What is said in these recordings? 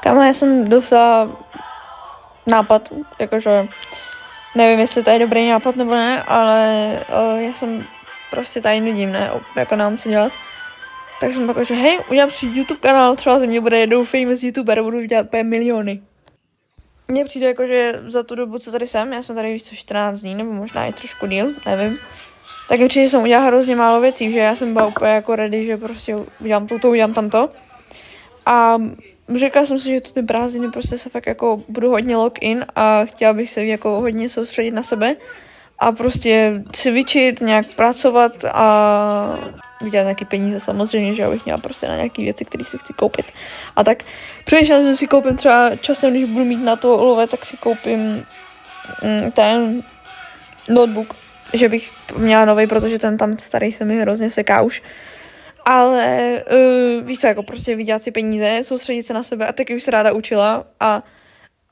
Kámo, já jsem dostala nápad, jakože nevím, jestli to je dobrý nápad nebo ne, ale já jsem prostě tady nudím, ne, jako nám co dělat. Tak jsem jako, že hej, udělám si YouTube kanál, třeba ze mě bude jednou famous YouTuber a budu dělat miliony. Mně přijde jako, že za tu dobu, co tady jsem, já jsem tady víc co 14 dní, nebo možná i trošku díl, nevím. Tak mi přijde, že jsem udělala hrozně málo věcí, že já jsem byla úplně jako ready, že prostě udělám to, udělám tamto. A řekla jsem si, že ty prázdniny prostě se fakt jako budu hodně lock-in a chtěla bych se jako hodně soustředit na sebe a prostě cvičit, nějak pracovat a vydělat nějaký peníze samozřejmě, že abych měla prostě na nějaký věci, které si chci koupit. A tak přemýšlela jsem si koupím třeba časem, když budu mít na to love, tak si koupím ten notebook, že bych měla novej, protože ten tam starý se mi hrozně seká už. Ale víš co, jako prostě vydělat si peníze, soustředit se na sebe a taky bych se ráda učila a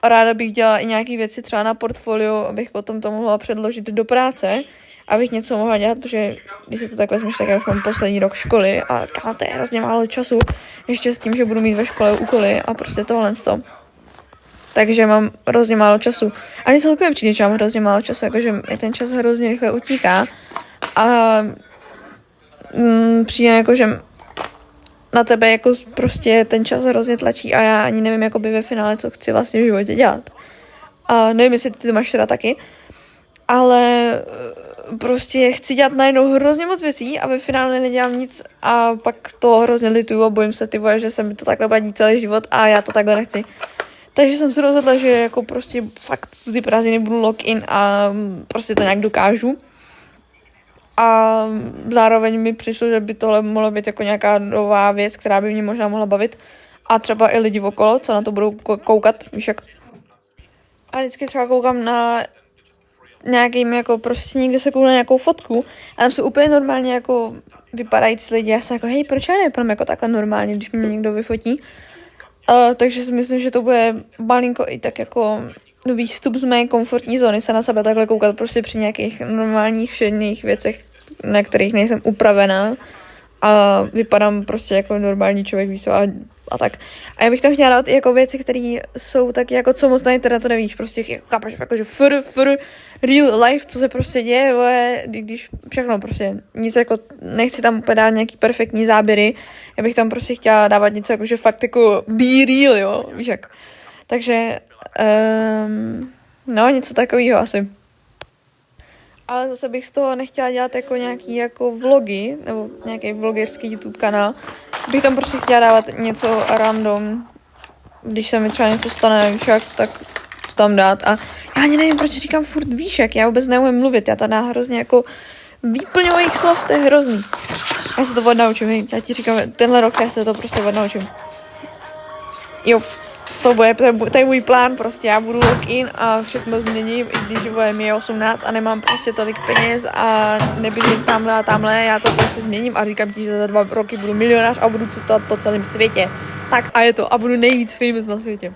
ráda bych dělala i nějaké věci třeba na portfolio, abych potom to mohla předložit do práce, abych něco mohla dělat, protože když si to tak vezmeš, tak já už mám poslední rok školy a kámo, to je hrozně málo času, ještě s tím, že budu mít ve škole úkoly a prostě tohle z toho. Takže mám hrozně málo času. A mě celkově přijde, že mám hrozně málo času, jakože ten čas hrozně rychle utíká a přijde jako, že na tebe jako prostě ten čas hrozně tlačí a já ani nevím jakoby ve finále, co chci vlastně v životě dělat. A nevím, jestli ty to máš teda taky, ale prostě chci dělat najednou hrozně moc věcí a ve finále nedělám nic a pak to hrozně lituju a bojím se, ty vole, že se mi to takhle badí celý život a já to takhle nechci. Takže jsem se rozhodla, že jako prostě fakt ty prázdniny budu lock-in a prostě to nějak dokážu. A zároveň mi přišlo, že by tohle mohlo být jako nějaká nová věc, která by mě možná mohla bavit. A třeba i lidi okolo, co na to budou koukat, víš jak. A vždycky třeba koukám na nějakým jako prostě někde se koukám na nějakou fotku a tam jsou úplně normálně jako vypadající lidi. Já jsem jako, hej, proč já nevypadám jako takhle normálně, když mě někdo vyfotí. Takže si myslím, že to bude malinko i tak jako výstup z mé komfortní zóny se na sebe takhle koukat prostě při nějakých normálních všedních věcech, na kterých nejsem upravená a vypadám prostě jako normální člověk, víš co, a tak. A já bych tam chtěla dát jako věci, které jsou taky jako co moc na internetu nevíš, prostě jako chápeš, jakože real life, co se prostě děje, když všechno prostě, nic jako, nechci tam úplně dát nějaký perfektní záběry, já bych tam prostě chtěla dávat něco jakože fakt jako be real, jo, víš jak. Takže, no, něco takového asi. Ale zase bych z toho nechtěla dělat jako nějaký jako vlogy, nebo nějaký vlogerský YouTube kanál. Bych tam prostě chtěla dávat něco random, když se mi třeba něco stane, víš jak, tak to tam dát. A já ani nevím, proč říkám furt víš jak, já vůbec neumím mluvit, já tady hrozně jako výplňových slov, to je hrozný. Já se to odnaučím, já ti říkám, tenhle rok já se to prostě odnaučím. Jo. To je můj plán, prostě já budu lock-in a všechno změním, i když mi je 18 a nemám prostě tolik peněz a nebydlím tamhle a tamhle, já to prostě změním a říkám ti, že za 2 roky budu milionář a budu cestovat po celém světě. Tak a je to a budu nejvíc famous na světě.